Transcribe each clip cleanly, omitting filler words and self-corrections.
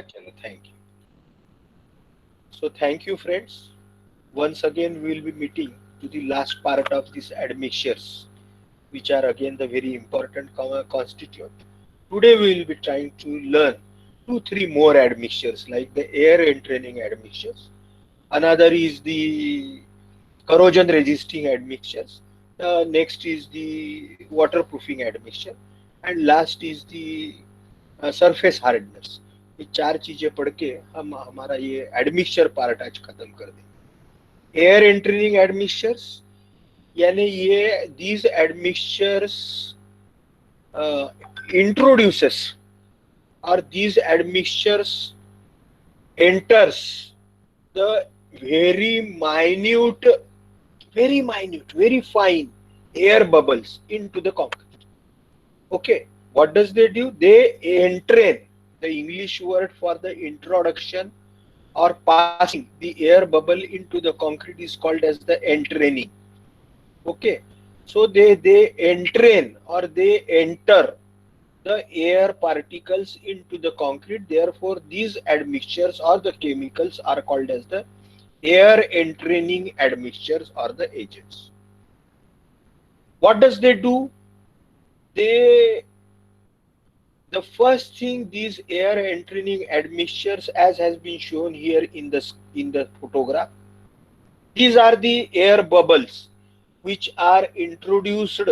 चलो, thank you. So thank you, friends. Once again, we will be meeting to the last part of these admixtures, which are again the very important constituent. Today, we will be trying to learn two, three more admixtures like the air entraining admixtures. Another is the corrosion resisting admixtures. Next is the waterproofing admixture, and last is the surface hardness. ये चार चीजें पढ़ के हम हमारा ये admixture part आज खत्म कर देंगे. एयर एंट्रीनिंग एडमिक्सचर्स यानी ये दीज एडमिक्सचर्स इंट्रोड्यूसेस और these admixtures enters the very minute, very fine air bubbles into the concrete. Okay, what does they do? They entrain. The English word for the introduction or passing the air bubble into the concrete is called as the entraining. Okay, so they entrain or they enter the air particles into the concrete. Therefore, these admixtures or the chemicals are called as the air entraining admixtures or the agents. What does they do? The first thing, these air entraining admixtures, as has been shown here in the photograph, these are the air bubbles which are introduced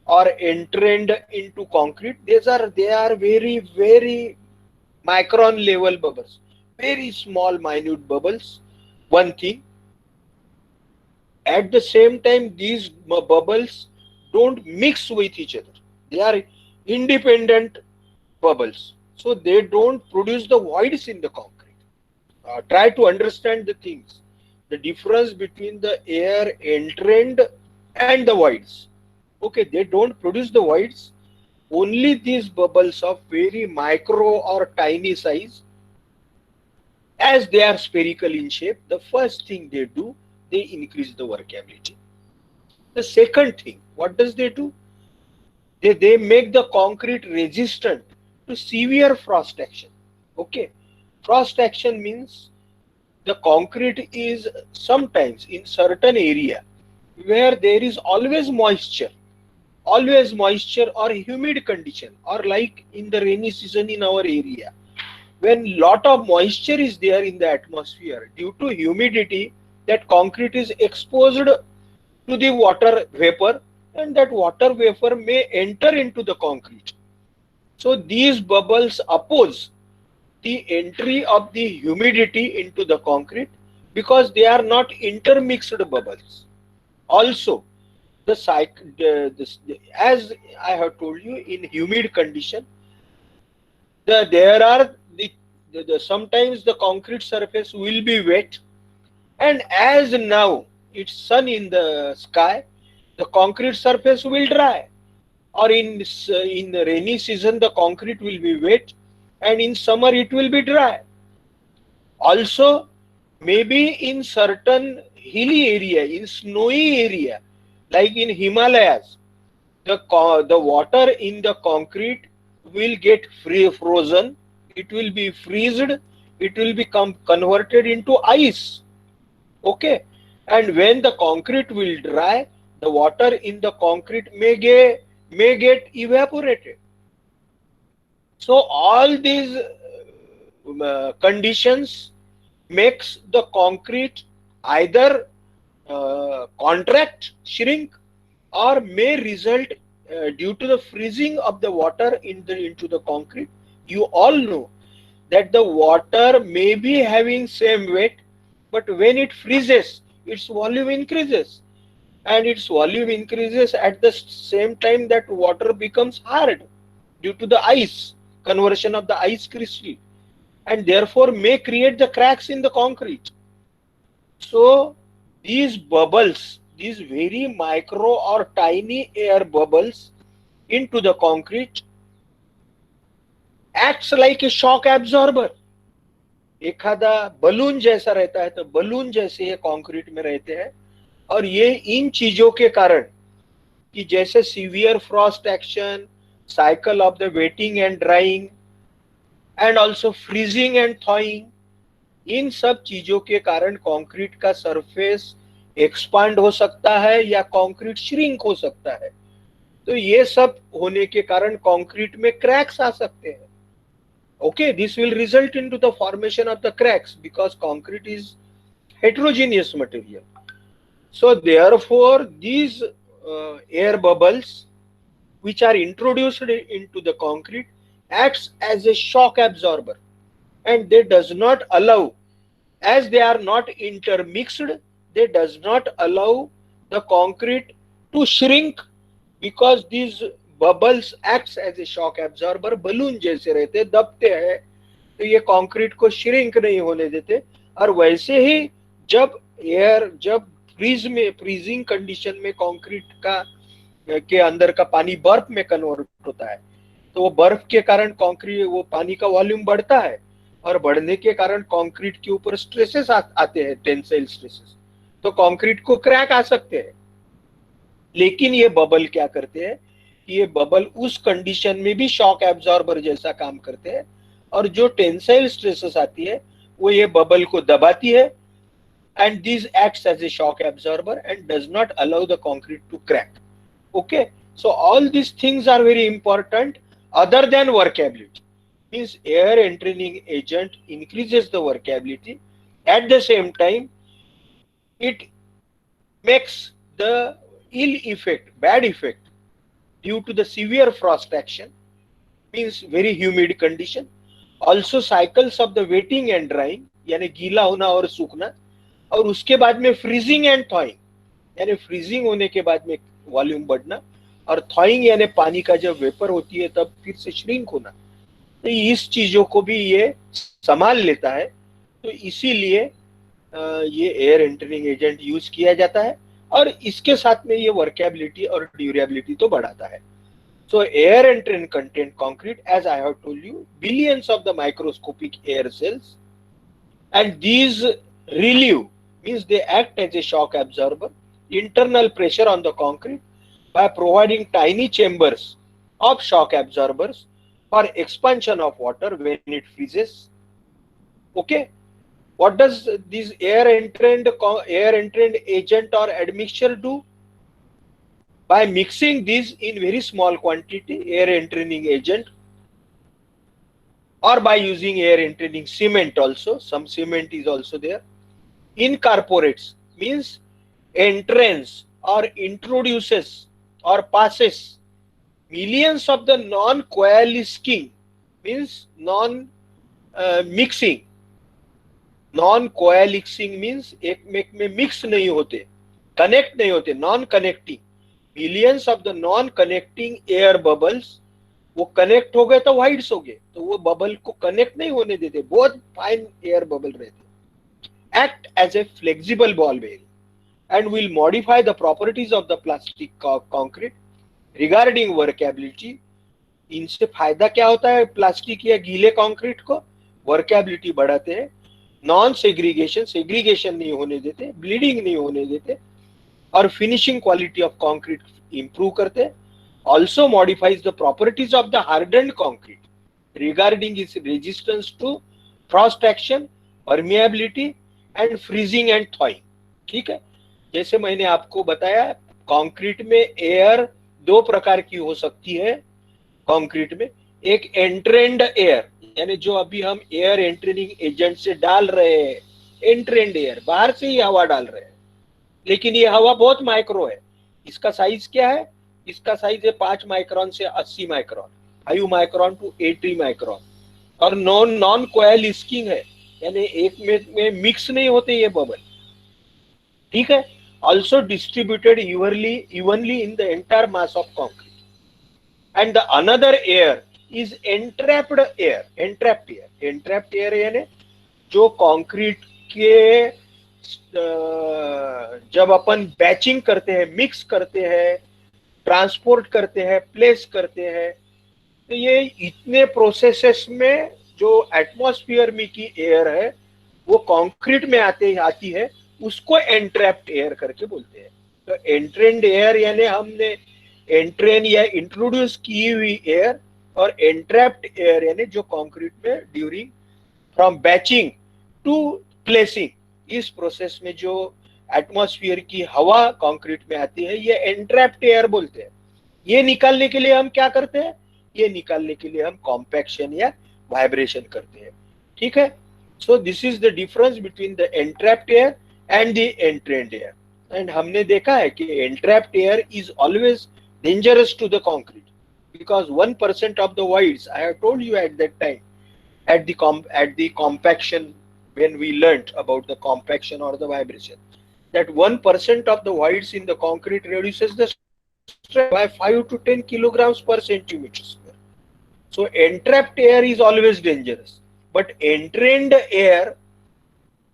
or entrained into concrete. They are very micron level bubbles, very small minute bubbles. One thing, at the same time, these bubbles don't mix with each other. They are independent bubbles, so they don't produce the voids in the concrete. Try to understand the things, the difference between the air entrained and the voids. Okay, they don't produce the voids. Only these bubbles of very micro or tiny size, as they are spherical in shape, the first thing they do, they increase the workability. The second thing, what does they do? They make the concrete resistant to severe frost action. Okay, frost action means the concrete is sometimes in certain area where there is always moisture or humid condition, or like in the rainy season in our area, when lot of moisture is there in the atmosphere due to humidity, that concrete is exposed to the water vapor, and that water vapor may enter into the concrete. So these bubbles oppose the entry of the humidity into the concrete because they are not intermixed bubbles. Also, as I have told you, in humid condition, there are sometimes the concrete surface will be wet, and as now it's sun in the sky, the concrete surface will dry. Or in the rainy season, the concrete will be wet, and in summer it will be dry. Also, maybe in certain hilly area, in snowy area, like in Himalayas, the water in the concrete will get frozen. It will be freezed. It will become converted into ice. Okay, and when the concrete will dry, the water in the concrete may get evaporated. So all these conditions makes the concrete either contract, shrink, or may result due to the freezing of the water into the concrete. You all know that the water may be having same weight, but when it freezes, its volume increases, and its volume increases at the same time that water becomes hard due to the ice conversion of the ice crystal, and therefore may create the cracks in the concrete. So these bubbles, these very micro or tiny air bubbles into the concrete, acts like a shock absorber. एखादा balloon जैसा रहता है, तो balloon जैसे ये concrete में रहते हैं, और ये इन चीजों के कारण कि जैसे severe frost action, cycle of the wetting and drying, and also freezing and thawing. इन सब चीजों के कारण कंक्रीट का सरफेस एक्सपांड हो सकता है या कंक्रीट श्रिंक हो सकता है। तो ये सब होने के कारण कंक्रीट में क्रैक्स आ सकते हैं। Okay, this will result into the formation of the cracks because concrete is heterogeneous material. So therefore these air bubbles which are introduced into the concrete acts as a shock absorber, and they does not allow, as they are not intermixed, they does not allow the concrete to shrink because these bubbles acts as a shock absorber। balloon जैसे रहते, दबते हैं, तो ये concrete को shrink नहीं होने देते। और वैसे ही जब फ्रीजिंग कंडीशन में कंक्रीट का के अंदर का पानी बर्फ में कन्वर्ट होता है, तो वो बर्फ के कारण कंक्रीट, वो पानी का वॉल्यूम बढ़ता है, और बढ़ने के कारण कंक्रीट के ऊपर स्ट्रेसेस आते हैं, टेंसाइल स्ट्रेसेस, तो कंक्रीट को क्रैक आ सकते हैं। लेकिन ये बबल क्या करते हैं, ये बबल उस कंडीशन में भी शॉक एब्जॉर्बर जैसा काम करते हैं, और जो टेंसाइल स्ट्रेसेस आती है वो ये बबल को दबाती है, and this acts as a shock absorber and does not allow the concrete to crack. Okay, so all these things are very important other than workability. Means air entering agent increases the workability, at the same time it makes the bad effect due to the severe frost action, means very humid condition, also cycles of the wetting and drying यानी गीला होना और सूखना, और उसके बाद में freezing and थॉइंग यानी freezing होने के बाद में वॉल्यूम बढ़ना, और थॉइंग यानी पानी का जब वेपर होती है तब फिर से श्रिंक होना। तो इस चीजों को भी ये संभाल लेता है, तो इसीलिए ये एयर एंटरिंग एजेंट यूज किया जाता है, और इसके साथ में ये वर्केबिलिटी और ड्यूरेबिलिटी तो बढ़ाता है। So air entering content concrete, as I have told you, billions of the microscopic air cells, and these relieve, means they act as a shock absorber, internal pressure on the concrete by providing tiny chambers of shock absorbers for expansion of water when it freezes. Okay, what does this air entrained agent or admixture do? By mixing these in very small quantity, air entraining agent, or by using air entraining cement also, some cement is also there, incorporates, means entrains or introduces or passes millions of the non-coalescing, means non-mixing, non-coalescing means एक में mix नहीं होते, connect नहीं होते, non-connecting, millions of the non connecting air bubbles, वो connect हो गए तो वाइड्स हो गए, तो वो बबल को कनेक्ट नहीं होने देते, बहुत फाइन एयर बबल रहते, act as a flexible ball bearing and will modify the properties of the plastic concrete regarding workability. इनसे फायदा क्या होता है प्लास्टिक या गीले कंक्रीट को, वर्केबिलिटी बढ़ाते हैं, नॉन सेग्रीगेशन नहीं होने देते, ब्लीडिंग नहीं होने देते, और finishing quality of concrete improve करते हैं, also modifies the properties of the hardened concrete regarding its resistance to frost action, permeability and freezing and thawing. ठीक है, जैसे मैंने आपको बताया कंक्रीट में एयर दो प्रकार की हो सकती है कंक्रीट में, एक एंट्रेंड एयर यानी जो अभी हम एयर एंट्रेनिंग एजेंट से डाल रहे हैं, एंट्रेंड एयर बाहर से ही हवा डाल रहे हैं, लेकिन ये हवा बहुत माइक्रो है, इसका साइज क्या है, इसका साइज है 5 माइक्रोन से 80 माइक्रोन, 5 माइक्रोन टू 80 माइक्रोन, और नॉन कोएलिस्किंग है यानी एक में मिक्स नहीं होते ये बबल। ठीक है, also distributed evenly in the entire mass of concrete, and the another air is entrapped air यानी जो कंक्रीट के जब अपन बैचिंग करते हैं, मिक्स करते हैं, ट्रांसपोर्ट करते हैं, प्लेस करते हैं, तो ये इतने प्रोसेसेस में जो एटमॉस्फेयर में की एयर है वो कंक्रीट में आती है, उसको एंट्रैप्ड एयर करके बोलते हैं। तो एंट्रेंड एयर यानी हमने एंट्रेन या इंट्रोड्यूस की हुई एयर और एंट्रैप्ड एयर यानी जो कंक्रीट में during from batching to placing, इस प्रोसेस में जो एटमॉस्फेयर की हवा कंक्रीट में आती है, ये एंट्रैप्ड एयर बोलते हैं। ये निकालने के लिए हम क्या करते हैं? ये निकालने के लिए हम कॉम्पैक्शन या वाइब्रेशन करते हैं। ठीक है, so this is the difference between the entrapped air and the entrained air. And हमने देखा है कि entrapped air is always dangerous to the concrete because 1% of the voids, I have told you at that time, at the compaction, when we learnt about the compaction or the vibration, that 1% of the voids in the concrete reduces the stress by 5 to 10 kilograms per centimeter square. So entrapped air is always dangerous, but entrained air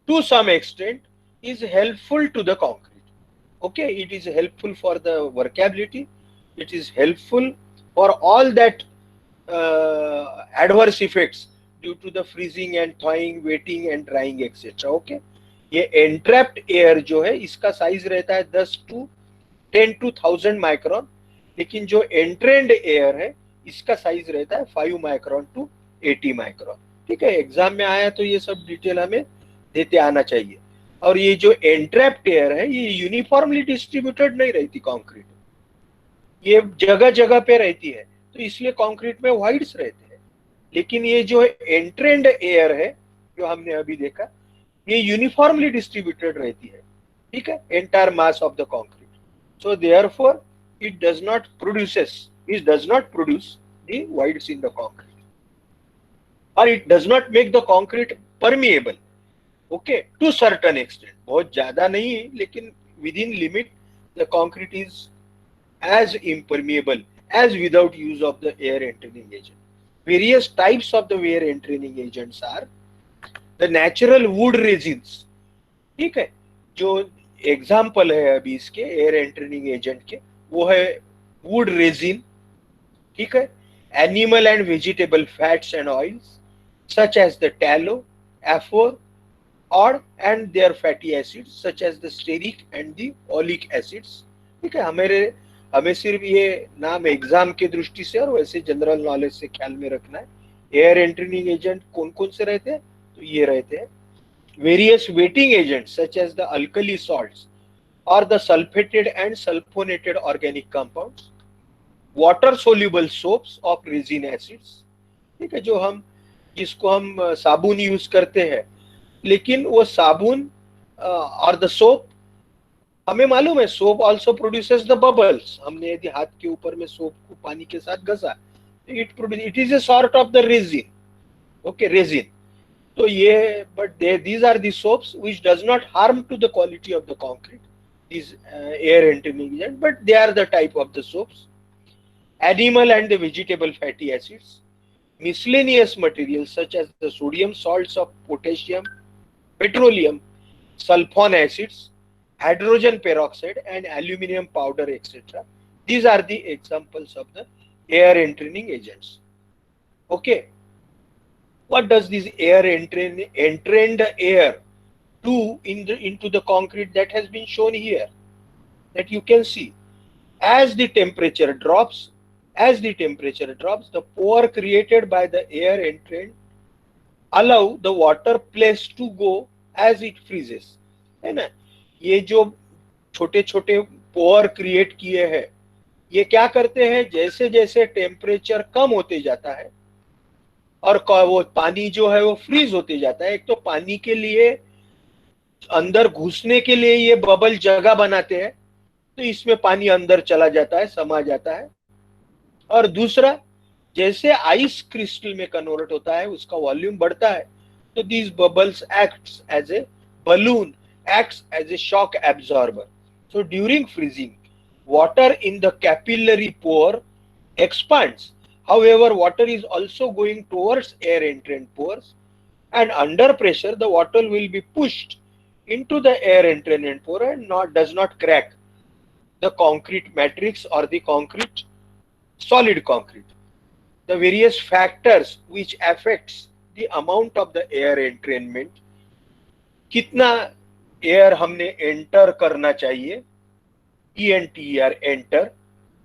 to some extent is helpful to the concrete. Okay, it is helpful for the workability, it is helpful for all that adverse effects due to the freezing and thawing, wetting and drying etc. Okay, ये entrapped air जो है इसका size रहता है 10 to 10 to 1000 micron, लेकिन जो एंट्रेंड air है इसका साइज रहता है 5 माइक्रोन टू 80 माइक्रोन। ठीक है, एग्जाम में आया तो ये सब डिटेल हमें देते आना चाहिए। और ये जो एंट्रैप्ड एयर है ये यूनिफॉर्मली डिस्ट्रीब्यूटेड नहीं रहती कंक्रीट, ये जगह जगह पे रहती है, तो इसलिए कंक्रीट में वाइड्स रहते हैं। लेकिन ये जो एंट्रेंड एयर है जो हमने अभी देखा, ये यूनिफॉर्मली डिस्ट्रीब्यूटेड रहती है। ठीक है, entire mass of the concrete, so therefore it does not produce the voids in the concrete, or it does not make the concrete permeable, okay, to certain extent, बहुत ज्यादा नहीं लेकिन within limit the concrete is as impermeable as without use of the air entraining agent. Various types of the air entraining agents are the natural wood resins। ठीक है, जो example है अभी इसके एयर एंट्रेनिंग एजेंट के, वो है would resin. ठीक है, animal and vegetable fats and oils such as the tallow, एफोर और and their fatty acids such as the stearic and the oleic acids. ठीक है, हमें सिर्फ ये नाम एग्जाम के दृष्टि से और वैसे जनरल नॉलेज से ख्याल में रखना है। एयर एंट्रेनिंग एजेंट कौन कौन से रहते हैं? तो ये रहते हैं various wetting agents such as the alkali salts or the sulfated and sulfonated organic compounds, water soluble soaps of resin acids। ठीक है, जिसको हम साबुन यूज करते हैं, लेकिन वो साबुन और द सोप, हमें मालूम है soap also produces the bubbles. हमने यदि हाथ के ऊपर में सोप को पानी के साथ घसा, it is a sort of the resin. Okay, resin. तो ये these are the soaps which does not harm to the quality of the concrete, these air entraining agent, but they are the type of the soaps. Animal and the vegetable fatty acids, miscellaneous materials such as the sodium salts of potassium, petroleum, sulfon acids, hydrogen peroxide and aluminum powder etc. These are the examples of the air entraining agents. Okay, what does this entrained air do into the concrete? That has been shown here, that you can see as the temperature drops, the pore created by the air entrained allow the water place to go as it freezes, है ना। ये जो छोटे छोटे पोर create किए हैं, ये क्या करते हैं, जैसे जैसे टेम्परेचर कम होते जाता है और वो पानी जो है वो फ्रीज होते जाता है। एक तो पानी के लिए अंदर घुसने के लिए ये बबल जगह बनाते हैं, तो इसमें पानी अंदर चला जाता है, समा जाता है। और दूसरा, जैसे आइस क्रिस्टल में कन्वर्ट होता है, उसका वॉल्यूम बढ़ता है, तो these bubbles acts as a balloon, acts as a shock absorber. So during freezing water in the capillary pore expands. However, water is also going towards air entrant pores, and under pressure the water will be pushed into the air entrant pore and does not crack the concrete matrix or the concrete solid concrete. The various factors which affects the amount of the air entrainment, कितना air हमने enter करना चाहिए, ENTER, enter,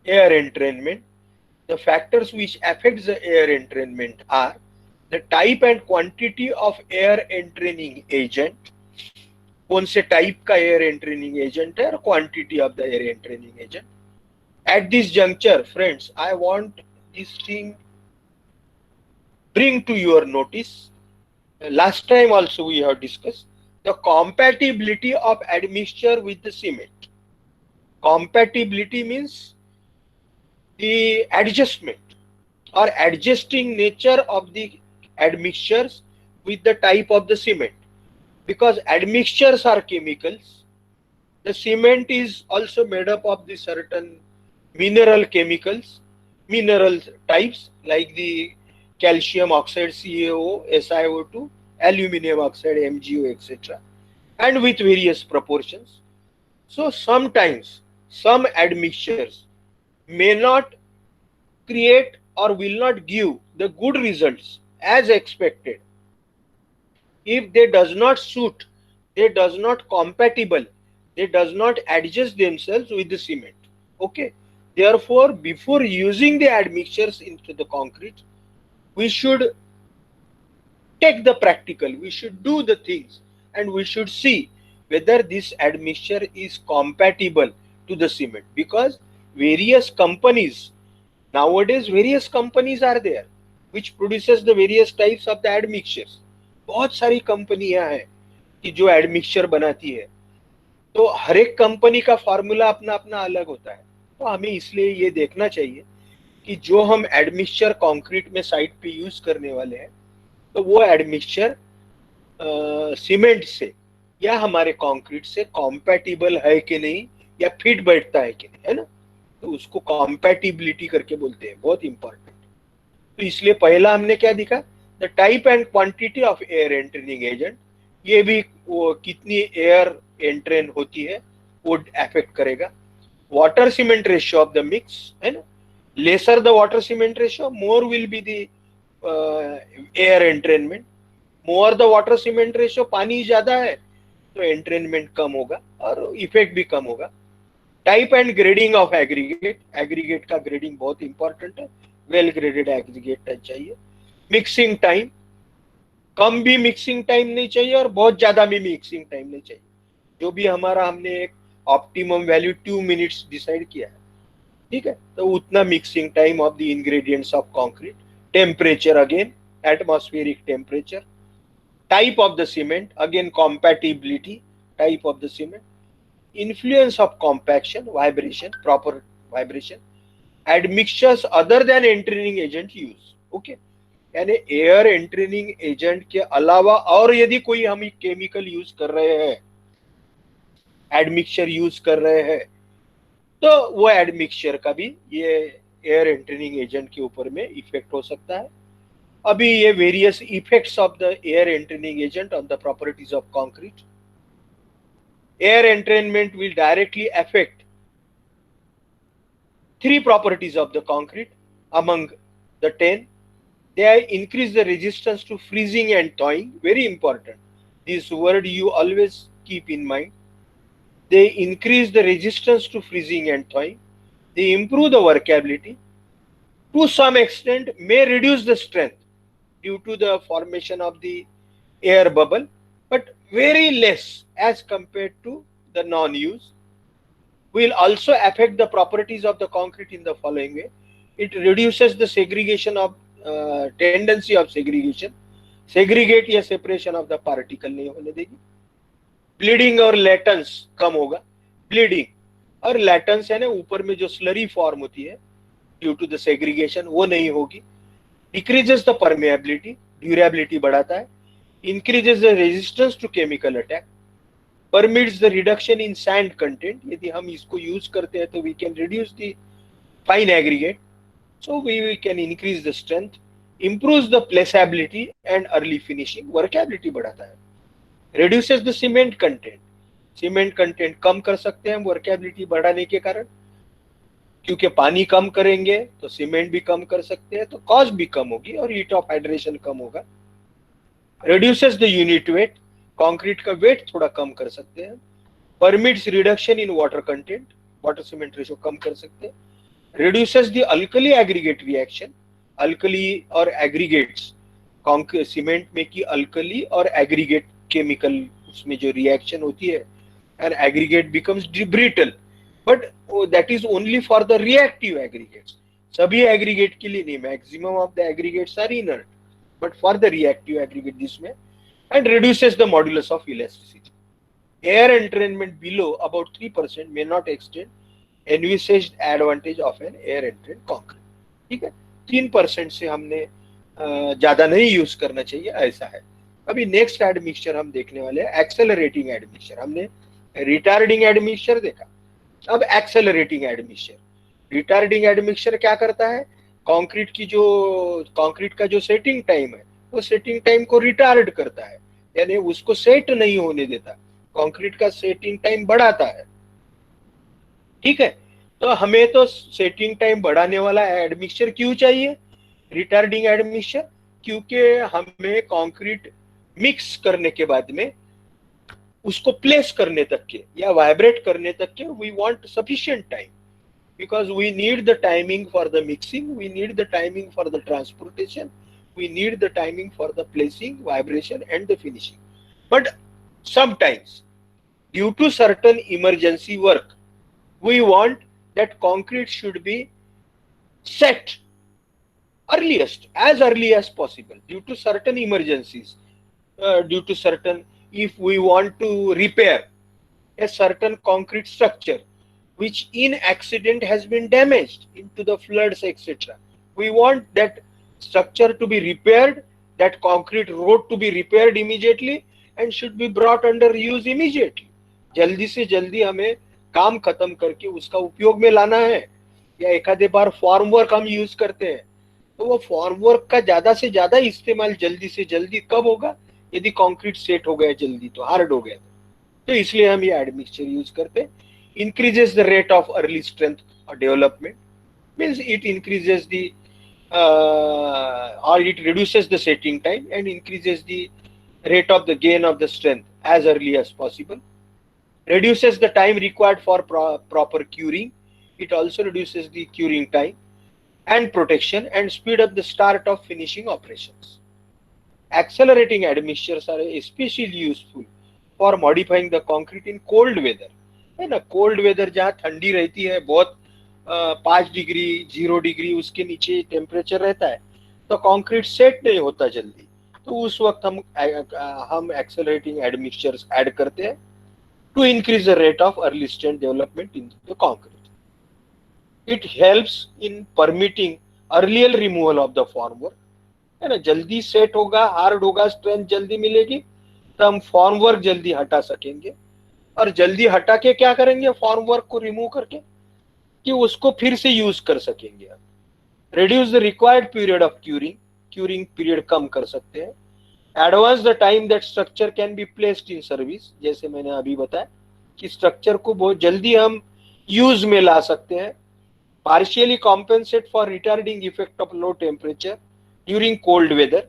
air entrainment, The factors which affect the air entrainment are the type and quantity of air entraining agent. कौन से type का air entraining agent है और quantity of the air entraining agent. At this juncture, friends, I want this thing bring to your notice. Last time also we have discussed the compatibility of admixture with the cement. Compatibility means the adjustment or adjusting nature of the admixtures with the type of the cement, because admixtures are chemicals. The cement is also made up of the certain mineral chemicals, mineral types like the calcium oxide CaO, SiO2, aluminum oxide MgO, etc., and with various proportions. So sometimes some admixtures may not create or will not give the good results as expected if they does not suit, they does not compatible, they does not adjust themselves with the cement. Okay, therefore before using the admixtures into the concrete, we should take the practical, we should do the things, and we should see whether this admixture is compatible to the cement, because various companies nowadays, various companies are there which produces the various types of the admixtures. बहुत सारी कंपनियां हैं कि जो admixture बनाती है, तो हर एक कंपनी का फार्मूला अपना अपना अलग होता है. तो हमें इसलिए ये देखना चाहिए कि जो हम एडमिक्सचर कंक्रीट में साइट पे यूज करने वाले हैं, तो वो एडमिक्सचर सीमेंट से या हमारे कंक्रीट से कॉम्पैटिबल है कि नहीं, या फिट बैठता है कि नहीं, है ना. तो उसको कॉम्पैटिबिलिटी करके बोलते हैं, बहुत इंपॉर्टेंट. तो इसलिए पहला हमने क्या दिखा, the type and quantity of air entraining agent. ये भी वो कितनी एयर एंट्रेन होती है वो अफेक्ट करेगा. Water cement ratio of the mix, है ना. Lesser the water cement ratio, more will be the air entrainment. More the water cement ratio, पानी ज्यादा है तो एंट्रेनमेंट कम होगा और इफेक्ट भी कम होगा. Type and grading of aggregate, aggregate का ग्रेडिंग बहुत इंपॉर्टेंट है, वेल ग्रेडेड एग्रीगेट चाहिए. मिक्सिंग टाइम, कम भी मिक्सिंग टाइम नहीं चाहिए और बहुत ज्यादा भी मिक्सिंग टाइम नहीं चाहिए. जो भी हमारा हमने एक ऑप्टिमम वैल्यू 2 मिनट्स डिसाइड किया है, ठीक है, तो उतना mixing time of the ingredients of concrete. Temperature, again atmospheric temperature. Type of the cement, again compatibility, type of the cement. Influence of compaction, vibration, proper vibration, admixtures other than entraining agent use. Okay, यानी air entraining agent के अलावा और यदि कोई हम chemical use कर रहे हैं, एडमिक्सचर यूज कर रहे हैं, तो वो एडमिक्सचर का भी ये एयर एंट्रेनिंग एजेंट के ऊपर में इफेक्ट हो सकता है. अभी ये various effects of the air entraining agent on the properties of concrete. Air entrainment will directly affect 3 properties of the concrete among the 10. They increase the resistance to freezing and thawing. Very important. This word you always keep in mind. They increase the resistance to freezing and thawing. They improve the workability. To some extent, may reduce the strength due to the formation of the air bubble, but very less as compared to the non-use. Will also affect the properties of the concrete in the following way. It reduces the segregation of tendency of segregation. Segregate या separation of the particle नहीं होने देगी. Bleeding और latence कम होगा. Bleeding और latence है ना, ऊपर में जो slurry form होती है due to the segregation, वो नहीं होगी. Decreases the permeability, durability बढ़ाता है. Increases the resistance to chemical attack. Permits the reduction in sand content. यदि हम इसको use करते हैं तो we can reduce the fine aggregate, so we can increase the strength. Improves the placeability and early finishing. Workability बढ़ाता है. Reduces the cement content. Cement content कम कर सकते हैं workability बढ़ाने के कारण, क्योंकि पानी कम करेंगे तो सीमेंट भी कम कर सकते हैं, तो कॉस्ट भी कम होगी और हीट ऑफ हाइड्रेशन कम होगा. Reduces the unit weight. Concrete का वेट थोड़ा कम कर सकते हैं. Permits reduction in water content, water cement ratio कम कर सकते हैं. reduces the alkali aggregate reaction, alkali और aggregates, सीमेंट में की अल्कली और एग्रीगेट केमिकल उसमें जो रिएक्शन होती है, and aggregate becomes brittle, but that is only for the reactive aggregates. सभी aggregate के लिए नहीं, maximum of the aggregates are inert, but for the reactive aggregate this may, and reduces the modulus of elasticity. Air entrainment below about 3% may not extend envisaged advantage of an air entrained concrete. ठीक है, 3% से हमने ज्यादा नहीं use करना चाहिए, ऐसा है। अभी नेक्स्ट एडमिक्सचर हम देखने वाले हैं एक्सेलरेटिंग एडमिक्सचर। हमने रिटार्डिंग एडमिक्सचर देखा, अब एक्सेलरेटिंग एडमिक्सचर। रिटार्डिंग एडमिक्सचर क्या करता है, कंक्रीट का जो सेटिंग टाइम है वो सेटिंग टाइम को रिटार्ड करता है, यानी उसको सेट नहीं होने देता, कंक्रीट का सेटिंग टाइम बढ़ाता है। ठीक है, तो हमें तो सेटिंग टाइम बढ़ाने वाला एडमिक्सचर क्यों चाहिए, रिटार्डिंग एडमिक्सचर, क्योंकि हमें कंक्रीट मिक्स करने के बाद में उसको प्लेस करने तक के या वाइब्रेट करने तक के we want sufficient time, because we need the timing for the mixing, we need the timing for the transportation, we need the timing for the placing, vibration and the finishing. But sometimes due to certain emergency work we want that concrete should be set earliest, as early as possible, due to certain emergencies, due to certain, if we want to repair a certain concrete structure which in accident has been damaged into the floods etc, we want that structure to be repaired, that concrete road to be repaired immediately and should be brought under use immediately. जल्दी से जल्दी हमें काम खत्म करके उसका उपयोग में लाना है। या एक आधे बार फॉर्म वर्क हम यूज करते हैं, तो वो फॉर्म वर्क का ज्यादा से ज्यादा इस्तेमाल जल्दी से जल्दी कब होगा, यदि कंक्रीट सेट हो गया जल्दी, तो हार्ड हो गया तो इसलिए हम ये एडमिक्सचर यूज करते हैं। Increases the rate of early strength or development, means it increases the or it reduces the setting time and increases the rate of the gain of the strength as early as possible. Reduces the time required for proper curing, it also reduces the curing time and protection and speed up the start of finishing operations. Accelerating admixtures are especially useful for modifying the concrete in cold weather, है ना। Cold weather जहाँ ठंडी रहती है बहुत, 5 degree 0 degree उसके नीचे temperature रहता है, तो कंक्रीट सेट नहीं होता जल्दी, तो उस वक्त हम एक्सेलरेटिंग एडमिक्सचर्स ऐड करते हैं to increase the rate of early strength development in the concrete. It helps in permitting earlier removal of the formwork, है ना। जल्दी सेट होगा, हार्ड होगा, स्ट्रेंथ जल्दी मिलेगी, तो हम फॉर्मवर्क जल्दी हटा सकेंगे। और जल्दी हटा के क्या करेंगे, फॉर्म वर्क को रिमूव करके कि उसको फिर से यूज कर सकेंगे। Reduce the required period of curing, curing period कम कर सकते हैं। Advance the time that structure can be placed in service, जैसे मैंने अभी बताया कि स्ट्रक्चर को बहुत जल्दी हम यूज में ला सकते हैं। Partially compensate for retarding effect of low temperature during cold weather,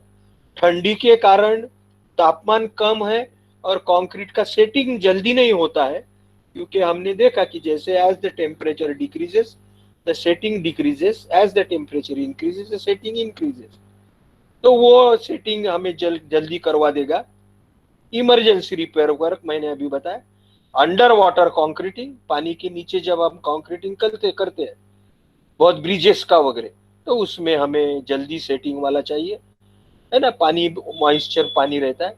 ठंडी के कारण तापमान कम है और कंक्रीट का सेटिंग जल्दी नहीं होता है, क्योंकि हमने देखा कि जैसे as the temperature decreases the setting decreases, as the temperature increases the setting increases, तो वो सेटिंग हमें जल्दी करवा देगा। इमरजेंसी रिपेयर वर्क मैंने अभी बताया। अंडर वाटर कॉन्क्रीटिंग, पानी के नीचे जब हम कॉन्क्रीटिंग करते हैं बहुत ब्रिजेस का वगैरह, तो उसमें हमें जल्दी सेटिंग वाला चाहिए, है ना। पानी मॉइस्चर पानी रहता है।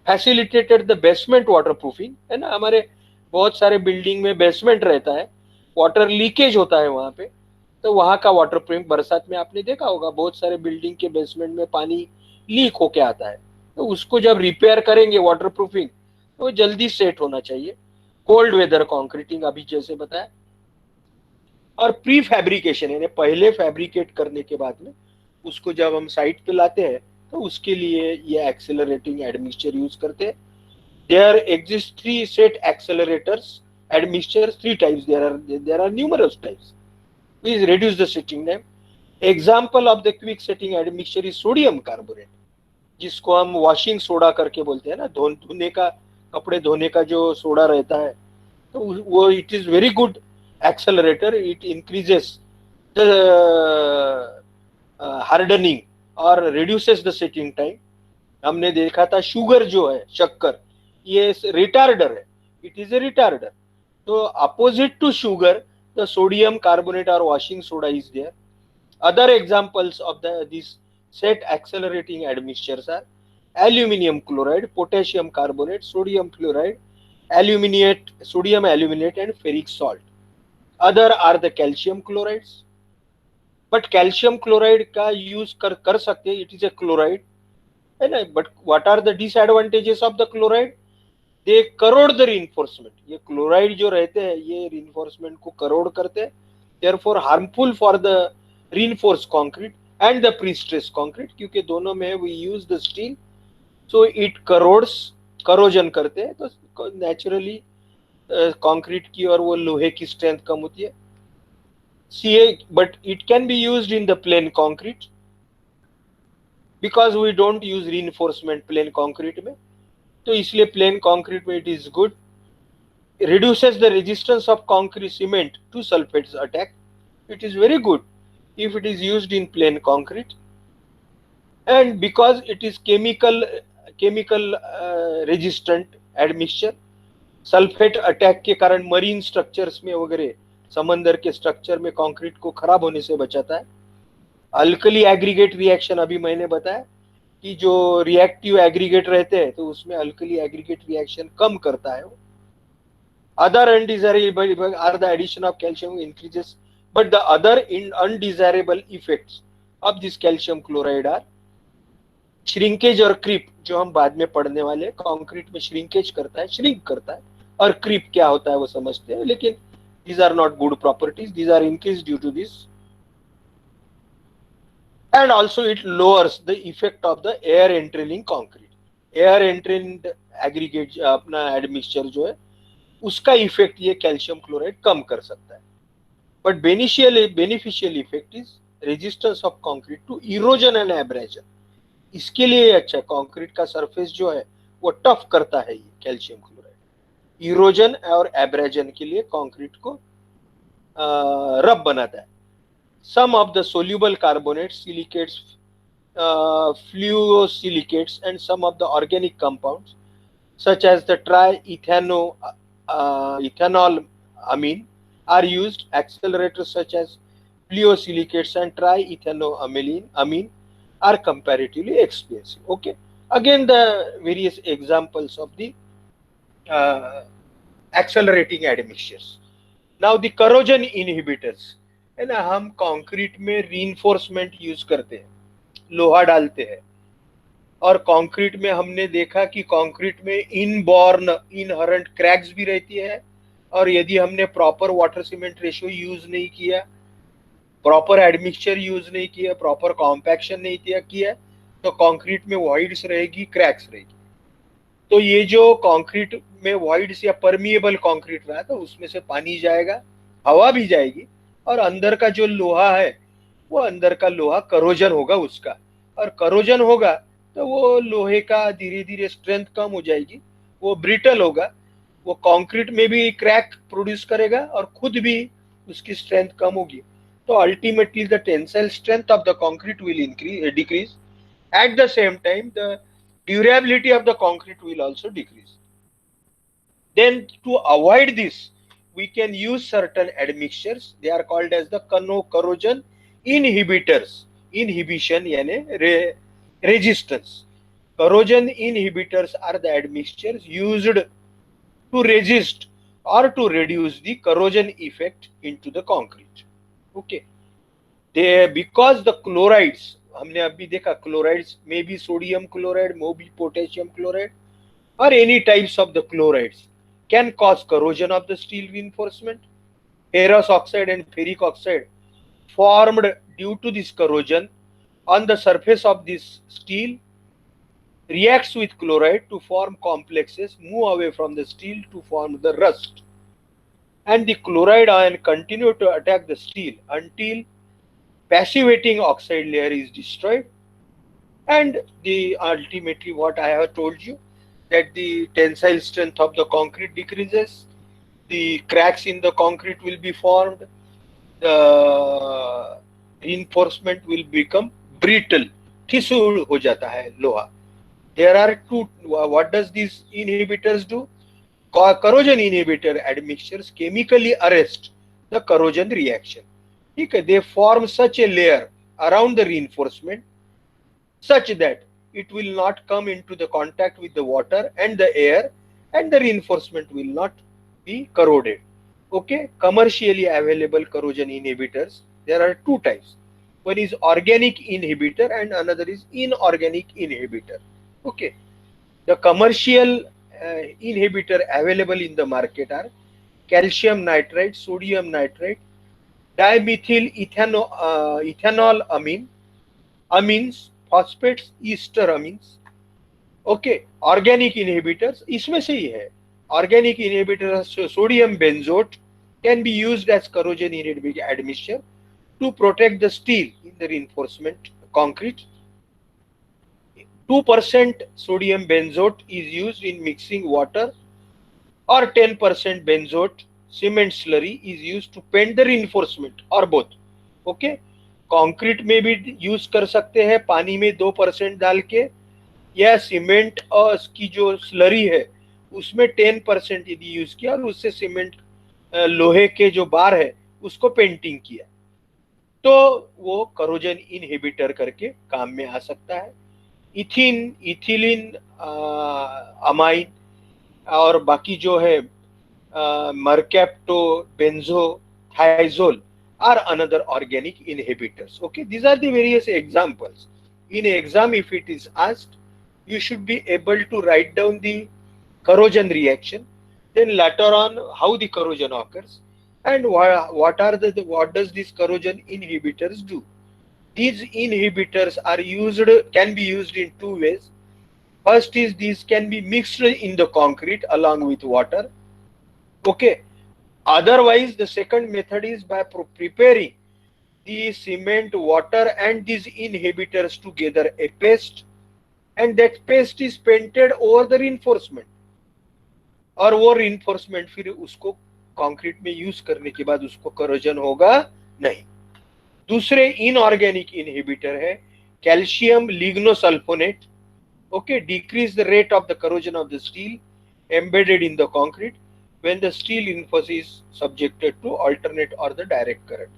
Facilitated the basement water proofing, है ना। हमारे बहुत सारे बिल्डिंग में बेसमेंट रहता है, वाटर लीकेज होता है वहां पे, तो वहां का वाटर प्रूफिंग, बरसात में आपने देखा होगा बहुत सारे बिल्डिंग के बेसमेंट में पानी लीक होके आता है, तो उसको जब रिपेयर करेंगे वाटर प्रूफिंग, तो जल्दी सेट होना चाहिए। कोल्ड वेदर कॉन्क्रीटिंग अभी जैसे बताया। और प्री फैब्रिकेशन, यानी पहले फैब्रिकेट करने के बाद में उसको जब हम साइट पे लाते हैं, तो उसके लिए ये एक्सेलरेटिंग एडमिक्सचर यूज करते हैं। There exist 3 set accelerators admixtures, 3 types, there are numerous types. Please reduce the setting time. Example of the quick setting admixture is sodium carbonate, जिसको हम वॉशिंग सोडा करके बोलते हैं ना, धोने का, कपड़े धोने का जो सोडा रहता है, तो वो it is very good accelerator, it increases the hardening or reduces the setting time. हमने देखा था शुगर जो है, शक्कर, ये रिटार्डर है, इट इज ए रिटार्डर. तो opposite to sugar, the sodium carbonate or washing soda is there. Other examples of these set accelerating admixtures are aluminium chloride, potassium carbonate, sodium chloride, sodium aluminate, and ferric salt. Other are the calcium chlorides. But calcium chloride का use कर सकते हैं, it is a chloride, है ना. But what are the disadvantages of the chloride? They crore the reinforcement. ये chloride जो रहते हैं ये reinforcement को करोड़ करते हैं, therefore harmful for the reinforced concrete and the pre-stressed concrete, क्योंकि दोनों में we use the steel, so it corrodes, corrosion करते हैं, तो naturally concrete की और वो लोहे की strength कम होती है. But it can be used in the plain concrete because we don't use reinforcement plain concrete में, तो इसलिए plain concrete में it is good. Reduces the resistance of concrete cement to sulfates attack. It is very good if it is used in plain concrete, and because it is chemical resistant admixture. Sulphate attack के कारण marine structures में वगैरह, समंदर के structure में concrete को खराब होने से बचाता है. अल्कली एग्रीगेट रिएक्शन, अभी मैंने बताया कि जो रिएक्टिव एग्रीगेट रहते हैं तो उसमें अल्कली एग्रीगेट रिएक्शन कम करता है वो. Other undesirable are the addition of calcium increases, but the other undesirable effects of this calcium chloride are shrinkage और क्रीप, जो हम बाद में पढ़ने वाले. कंक्रीट में श्रिंकेज करता है, श्रिंक करता है, और क्रीप क्या होता है वो समझते हैं, लेकिन these are not good properties, these are increased due to this. And also it lowers the effect of the air entraining concrete. Air entrained aggregate अपना admixture जो है उसका इफेक्ट ये कैल्शियम क्लोराइड कम कर सकता है. But beneficial effect is resistance of concrete to erosion and abrasion. इसके लिए अच्छा, कंक्रीट का सरफेस जो है वो टफ करता है ये कैल्शियम क्लोराइड. इरोजन और एब्रेजन के लिए कंक्रीट को रब बनाता है. Some of the soluble carbonates, silicates, fluosilicates and some of the organic compounds such as the ethanol amine are used. Accelerators such as fluosilicates and triethanoamine are comparatively expensive. Okay, again the various examples of the accelerating admixtures. Now the corrosion inhibitors, है ना. हम concrete में reinforcement use करते हैं, लोहा डालते हैं, और कंक्रीट में हमने देखा कि कंक्रीट में इनबॉर्न इनहरेंट क्रैक्स भी रहती है, और यदि हमने proper water cement ratio use नहीं किया, प्रॉपर एडमिक्सचर यूज नहीं किया, प्रॉपर कॉम्पैक्शन नहीं किया, तो कंक्रीट में वॉइड्स रहेगी, क्रैक्स रहेगी. तो ये जो कंक्रीट में वॉइड्स या परमिएबल कंक्रीट रहा तो उसमें से पानी जाएगा, हवा भी जाएगी, और अंदर का जो लोहा है वो अंदर का लोहा करोजन होगा उसका, और करोजन होगा तो वो लोहे का धीरे धीरे स्ट्रेंथ कम हो जाएगी, वो ब्रिटल होगा, वो कंक्रीट में भी क्रैक प्रोड्यूस करेगा और खुद भी उसकी स्ट्रेंथ कम होगी. तो ultimately the tensile strength of the concrete will decrease. At the same time the durability of the concrete will also decrease. Then to avoid this, we can use certain admixtures. They are called as the corrosion inhibitors. Inhibition यानी resistance. Corrosion inhibitors are the admixtures used to resist or to reduce the corrosion effect into the concrete. Okay. Because the chlorides, हमने अभी देखा chlorides में भी sodium chloride, में भी potassium chloride, or any types of the chlorides can cause corrosion of the steel reinforcement. Ferrous oxide and ferric oxide formed due to this corrosion on the surface of this steel reacts with chloride to form complexes, move away from the steel to form the rust, and the chloride ion continue to attack the steel until passivating oxide layer is destroyed, and the ultimately what I have told you, that the tensile strength of the concrete decreases, the cracks in the concrete will be formed, the reinforcement will become brittle, ठिसूल हो जाता है लोहा. There are two. What does these inhibitors do? Corrosion inhibitor admixtures chemically arrest the corrosion reaction. ठीक है, they form such a layer around the reinforcement such that it will not come into the contact with the water and the air, and the reinforcement will not be corroded. Okay, commercially available corrosion inhibitors, there are two types. One is organic inhibitor and another is inorganic inhibitor. Okay, the commercial inhibitor available in the market are calcium nitrate, sodium nitrate, dimethyl ethanol amines, phosphates, ester amines. Okay, organic inhibitors इसमें से ही है. Organic inhibitor sodium benzoate can be used as corrosion inhibiting admixture to protect the steel in the reinforcement concrete. 2% sodium benzoate is used in mixing water, or 10% benzoate cement slurry is used to paint the reinforcement, or both. Okay, concrete में भी use कर सकते हैं पानी में 2% डाल के, या सीमेंट और की जो स्लरी है उसमें 10% यदि यूज किया और उससे सीमेंट लोहे के जो बार है उसको पेंटिंग किया, तो वो करोजन इनहिबिटर करके काम में आ सकता है. इथिन, इथिलीन, अमाइन और बाकी जो है mercaptobenzothiazole are another organic inhibitors. Okay, these are the various examples. In exam, if it is asked, you should be able to write down the corrosion reaction, then later on how the corrosion occurs, and what does this corrosion inhibitors do. These inhibitors are can be used in two ways. First is these can be mixed in the concrete along with water. Okay, otherwise the second method is by preparing the cement, water and these inhibitors together a paste, and that paste is painted over the reinforcement, और वो reinforcement फिर उसको concrete में use करने के बाद उसको corrosion होगा नहीं. दूसरे इनऑर्गेनिक इनहिबिटर है calcium lignosulphonate. Okay, decrease the rate of the corrosion of the steel embedded in the concrete when the steel reinforce is subjected to alternate or the direct current.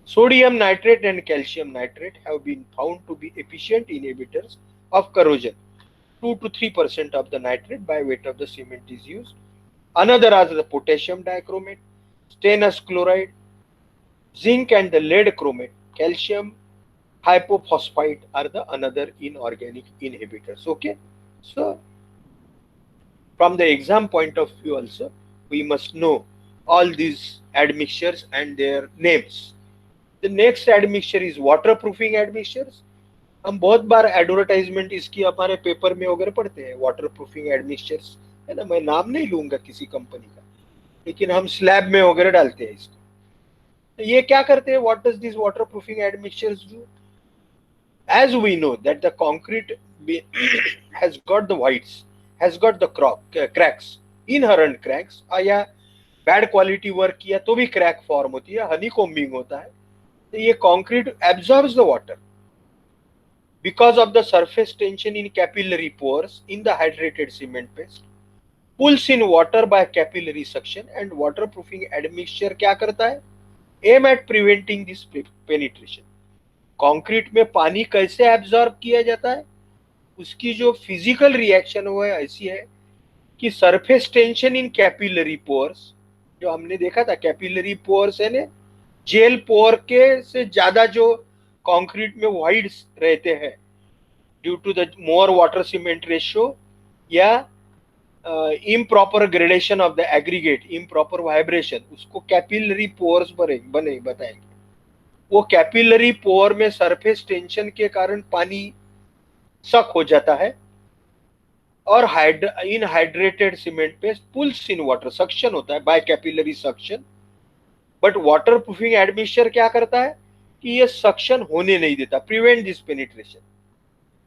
Sodium nitrate and calcium nitrate have been found to be efficient inhibitors of corrosion. 2 to 3% of the nitrate by weight of the cement is used. Another are the potassium dichromate, stannous chloride, zinc and the lead chromate, calcium hypophosphite are the another inorganic inhibitors. Okay, so from the exam point of view also, we must know all these admixtures and their names. The next admixture is waterproofing admixtures. हम बहुत बार advertisement इसकी हमारे paper में वगैरह पढ़ते हैं, waterproofing admixtures है ना. मैं नाम नहीं लूंगा किसी कंपनी का, लेकिन हम स्लैब में वगैरह डालते हैं इसको. तो ये क्या करते हैं, what does this waterproofing admixtures do? As we know that the concrete has got the voids, has got the cracks, inherent cracks, या बैड क्वालिटी वर्क किया तो भी क्रैक फॉर्म होती है, हनीकॉम्बिंग होता है. तो ये concrete absorbs the water because of the surface tension in capillary pores in the hydrated cement paste, pulls in water by capillary suction, and waterproofing admixture क्या करता है, aim at preventing this penetration. Concrete में पानी कैसे absorb किया जाता है, उसकी जो फिजिकल रिएक्शन वो है ऐसी है कि surface tension in capillary pores, जो हमने देखा था कैपिलरी पोर्स है ना, जेल पोर के से ज्यादा जो कंक्रीट में वाइड्स रहते हैं due to the more water cement ratio या improper gradation of the aggregate, improper vibration, उसको कैपिलरी पोर्स बने बताएंगे. वो कैपिलरी पोर में सरफेस टेंशन के कारण पानी सक हो जाता है और in hydrated cement paste pulls in water, suction होता है by capillary suction. But waterproofing admixture क्या करता है कि ये सक्शन होने नहीं देता, prevent this penetration.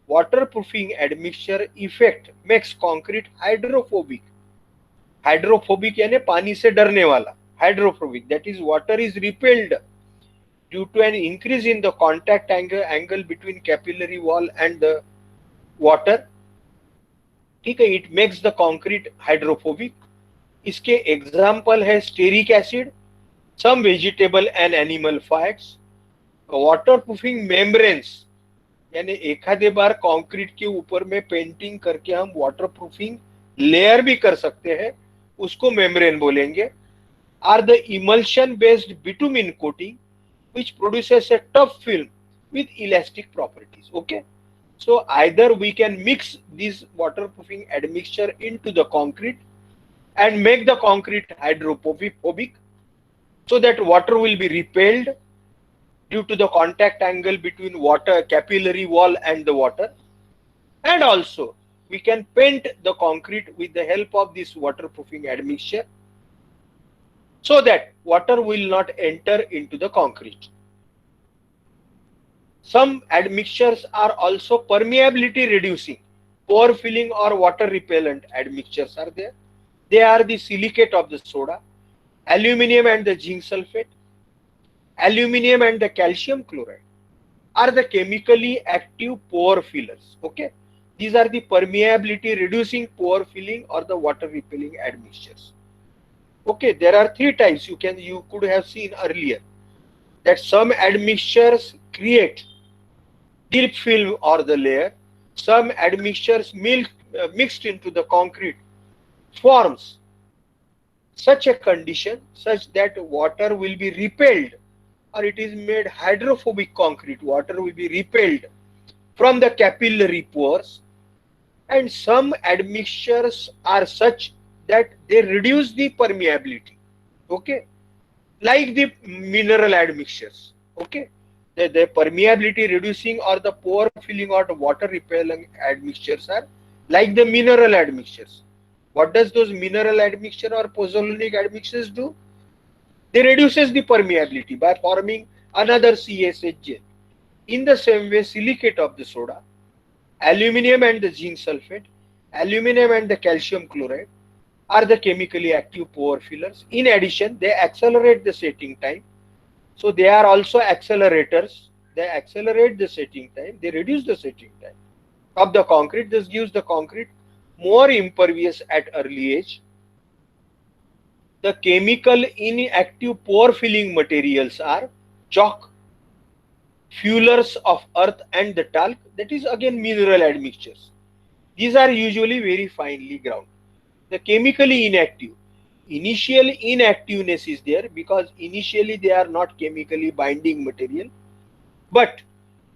Waterproofing admixture effect makes concrete hydrophobic. Hydrophobic यानी पानी से डरने वाला, hydrophobic that is water is repelled due to an increase in the contact angle between capillary wall and the water, ठीक है, it makes the concrete hydrophobic. इसके example है stearic acid, some vegetable and animal fats, water proofing membranes, यानी एखादे बार concrete के ऊपर में painting करके हम वाटर प्रूफिंग लेयर भी कर सकते हैं, उसको मेम्ब्रेन बोलेंगे. Are the emulsion based bitumen coating which produces a tough film with elastic properties. Okay, so either we can mix this waterproofing admixture into the concrete and make the concrete hydrophobic so that water will be repelled due to the contact angle between water capillary wall and the water, and also we can paint the concrete with the help of this waterproofing admixture so that water will not enter into the concrete. Some admixtures are also permeability reducing, pore filling or water repellent admixtures are there. They are the silicate of the soda, aluminum and the zinc sulfate, aluminum and the calcium chloride are the chemically active pore fillers. Okay, these are the permeability reducing, pore filling or the water repelling admixtures. Okay, there are three types. You could have seen earlier that some admixtures create deep film or the layer, some admixtures mixed into the concrete forms such a condition such that water will be repelled, or it is made hydrophobic concrete, water will be repelled from the capillary pores, and some admixtures are such that they reduce the permeability. Okay, like the mineral admixtures. Okay, the permeability reducing or the pore filling or the water repelling admixtures are like the mineral admixtures. What does those mineral admixture or pozzolanic admixtures do? They reduces the permeability by forming another CSH gel. In the same way, silicate of the soda, aluminum and the zinc sulfate, aluminum and the calcium chloride are the chemically active pore fillers. In addition, they accelerate the setting time. So they are also accelerators. They accelerate the setting time. They reduce the setting time of the concrete. This gives the concrete more impervious at early age. The chemical inactive pore filling materials are chalk, fuelers of earth and the talc, that is again mineral admixtures. These are usually very finely ground. The chemically inactive, initial inactiveness is there because initially they are not chemically binding material, but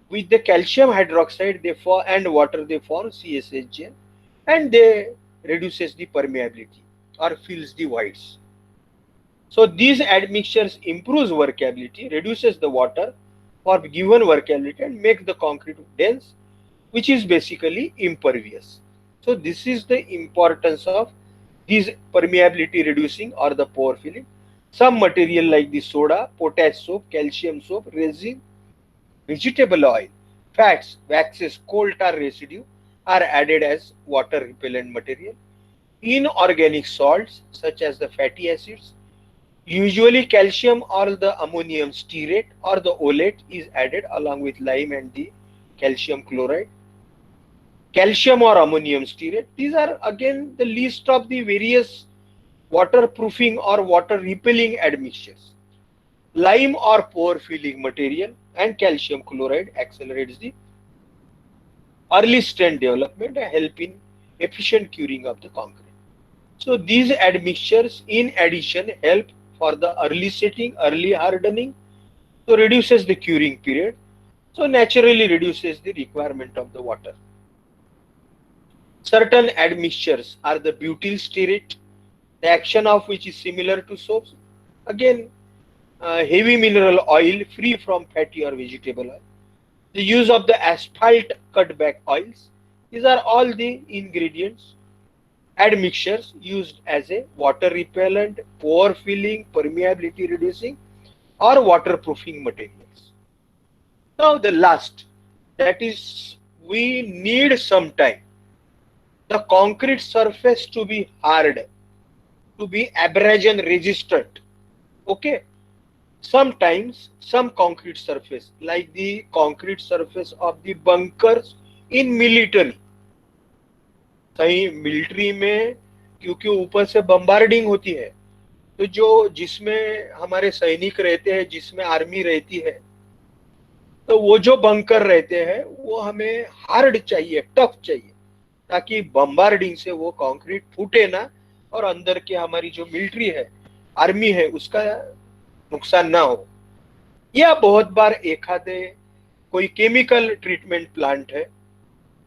with the calcium hydroxide they form and water they form CSH gel, and they reduces the permeability or fills the voids. So these admixtures improves workability, reduces the water for given workability and make the concrete dense, which is basically impervious. So this is the importance of these permeability reducing or the pore filling. Some material like the soda, potash soap, calcium soap, resin, vegetable oil, fats, waxes, coal tar residue are added as water repellent material. Inorganic salts such as the fatty acids, usually calcium or the ammonium stearate or the olate is added along with lime and the calcium chloride. Calcium or ammonium stearate, these are again the list of the various waterproofing or water repelling admixtures. Lime or pore filling material and calcium chloride accelerates the early strain development and help in efficient curing of the concrete. So these admixtures in addition help for the early setting, early hardening, so reduces the curing period, so naturally reduces the requirement of the water. Certain admixtures are the butyl stearate, the action of which is similar to soaps. Again, heavy mineral oil free from fatty or vegetable oil. The use of the asphalt cutback oils. These are all the ingredients, admixtures used as a water repellent, pore filling, permeability reducing or waterproofing materials. Now the last, that is we need some time the concrete surface to be hard, to be abrasion resistant. Okay, Sometimes some concrete surface like the concrete surface of the bunkers in military, सही military में क्योंकि ऊपर से bombarding होती है, तो जो जिसमें हमारे सैनिक रहते हैं, जिसमें आर्मी रहती है, तो वो जो बंकर रहते हैं वो हमें हार्ड चाहिए, टफ चाहिए, ताकि बम्बार्डिंग से वो कंक्रीट फूटे ना और अंदर के हमारी जो मिलिट्री है, आर्मी है, उसका नुकसान ना हो। या बहुत बार एखादे कोई केमिकल ट्रीटमेंट प्लांट है,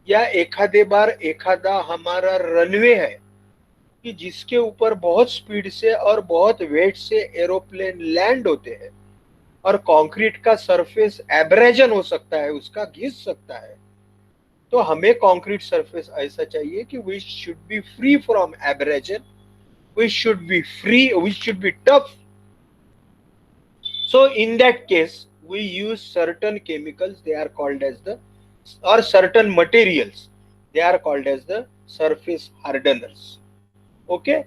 या एखादे बार एखादा हमारा रनवे है कि जिसके ऊपर बहुत स्पीड से और बहुत वेट से एरोप्लेन लैंड होते हैं, और कंक्रीट का सरफेस एब्रेजन हो सकता है, उसका घिस सकता है, तो हमें कंक्रीट सरफेस ऐसा चाहिए कि we should be free from abrasion, we should be free, we should be tough. So in that case, we use certain chemicals. They are called as the, or certain materials. They are called as the surface hardeners. Okay.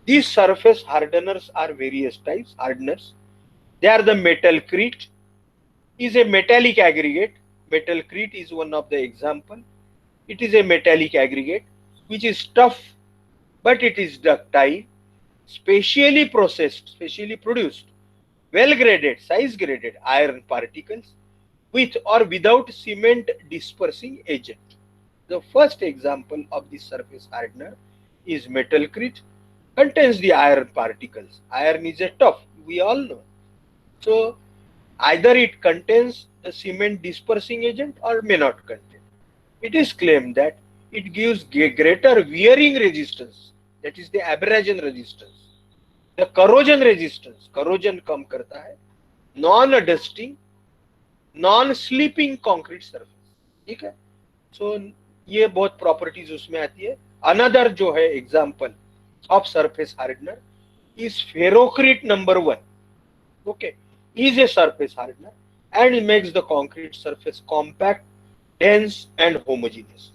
These surface hardeners are various types. Hardeners. They are the metalcrete. Is a metallic aggregate. Metalcrete is one of the example. It is a metallic aggregate which is tough, but it is ductile, specially processed, specially produced, well graded, size graded iron particles with or without cement dispersing agent. The first example of this surface hardener is metalcrete, contains the iron particles. Iron is a tough, we all know. So either it contains the cement dispersing agent or may not contain. It is claimed that it gives greater wearing resistance, that is the abrasion resistance, the corrosion resistance, corrosion कम करता है, non dusting, non sleeping concrete surface. ठीक है. सो ये बहुत properties उसमें आती है. Another जो है example of surface hardener is ferrocrete number 1. Okay, is a surface hardener and makes the concrete surface compact, dense and homogeneous.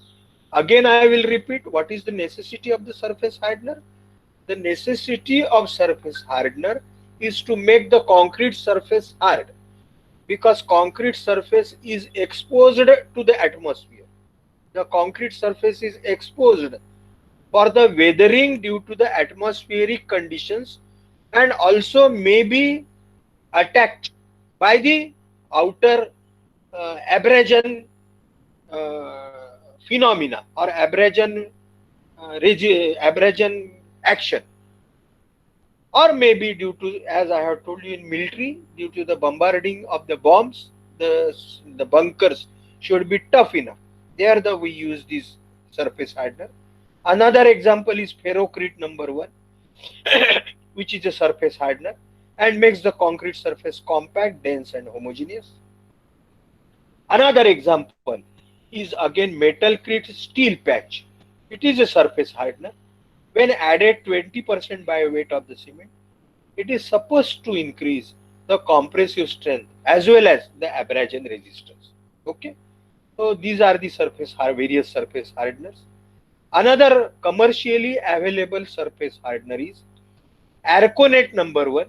Again I will repeat, what is the necessity of the surface hardener? The necessity of surface hardener is to make the concrete surface hard, because concrete surface is exposed to the atmosphere. The concrete surface is exposed for the weathering due to the atmospheric conditions, and also may be attacked by the outer abrasion phenomena or abrasion abrasion action, or maybe due to, as I have told you, in military, due to the bombarding of the bombs, the bunkers should be tough enough. There we use this surface hardener. Another example is ferrocrete number 1, which is a surface hardener and makes the concrete surface compact, dense and homogeneous. Another example is again metalcrete steel patch. It is a surface hardener. When added 20% by weight of the cement, it is supposed to increase the compressive strength as well as the abrasion resistance. Okay, so these are the various surface hardeners. Another commercially available surface hardener is Arconate number 1.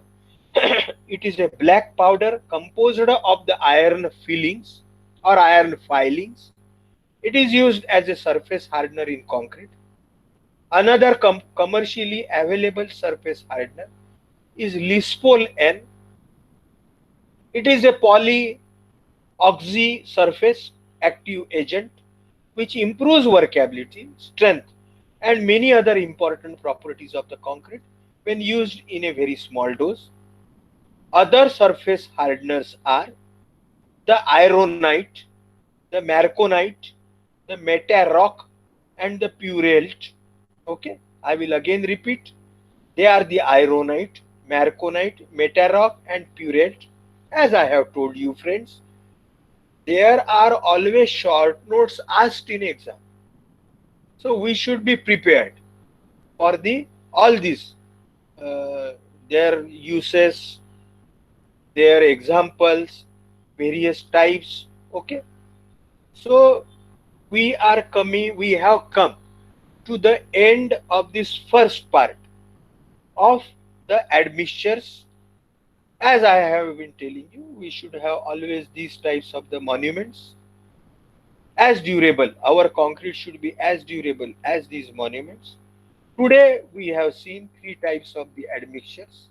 It is a black powder composed of the iron fillings or iron filings. It is used as a surface hardener in concrete. Another commercially available surface hardener is Lispol N. It is a polyoxy surface active agent which improves workability, strength and many other important properties of the concrete when used in a very small dose. Other surface hardeners are the ironite, the marconite, the metarock and the purelt. Okay, I will again repeat. They are the ironite, marconite, metarock and purelt. As I have told you friends, there are always short notes asked in exam. So we should be prepared for all these, their uses, their examples, various types. Okay, so we have come to the end of this first part of the admixtures As I have been telling you, we should have always these types of the monuments as durable. Our concrete should be as durable as these monuments. Today we have seen three types of the admixtures.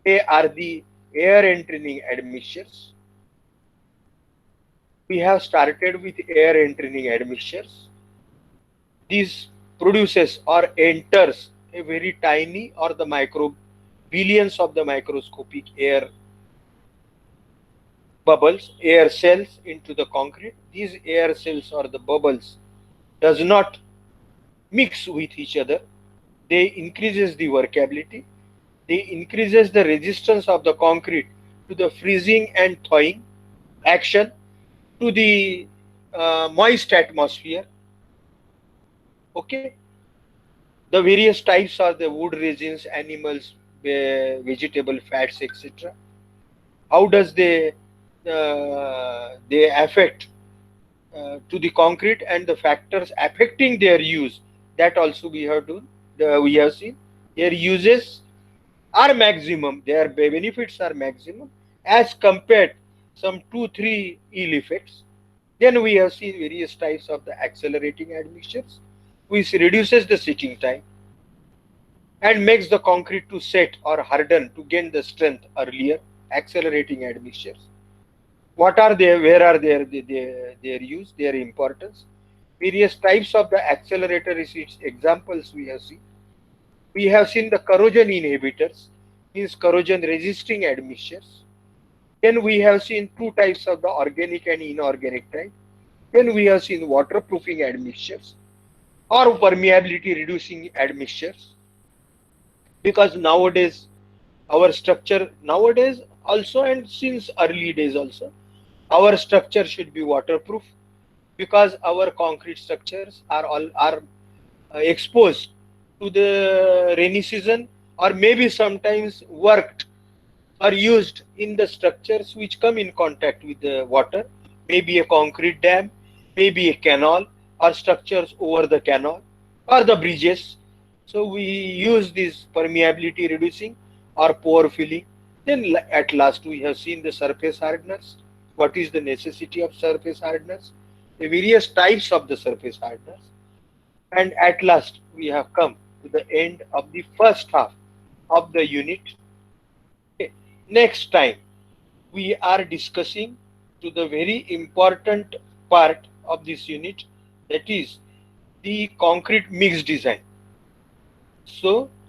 They are the air entraining admixtures. We have started with air entraining admixtures. These produces or enters a very tiny or the micro billions of the microscopic air bubbles, air cells into the concrete. These air cells or the bubbles does not mix with each other. They increases the workability. They increases the resistance of the concrete to the freezing and thawing action, to the moist atmosphere. Okay, the various types are the wood resins, animals, vegetable fats, etc. How does they affect to the concrete and the factors affecting their use? That also we have done. We have seen their uses are maximum. Their benefits are maximum as compared some two three ill effects. Then we have seen various types of the accelerating admixtures, which reduces the sitting time and makes the concrete to set or harden to gain the strength earlier. Accelerating admixtures. What are they? Where are their use? Their importance? Various types of the accelerator receipts examples we have seen. We have seen the corrosion inhibitors, means corrosion resisting admixtures. Then we have seen two types of the organic and inorganic type. Then we have seen waterproofing admixtures or permeability reducing admixtures, because nowadays our structure nowadays also and since early days also our structure should be waterproof, because our concrete structures are exposed to the rainy season, or maybe sometimes worked or used in the structures which come in contact with the water, maybe a concrete dam, maybe a canal, or structures over the canal or the bridges. So we use this permeability reducing or pore filling. Then at last we have seen the surface hardness. What is the necessity of surface hardness? The various types of the surface hardness. And at last we have come to the end of the first half of the unit. Okay. Next time we are discussing to the very important part of this unit, that is the concrete mix design. So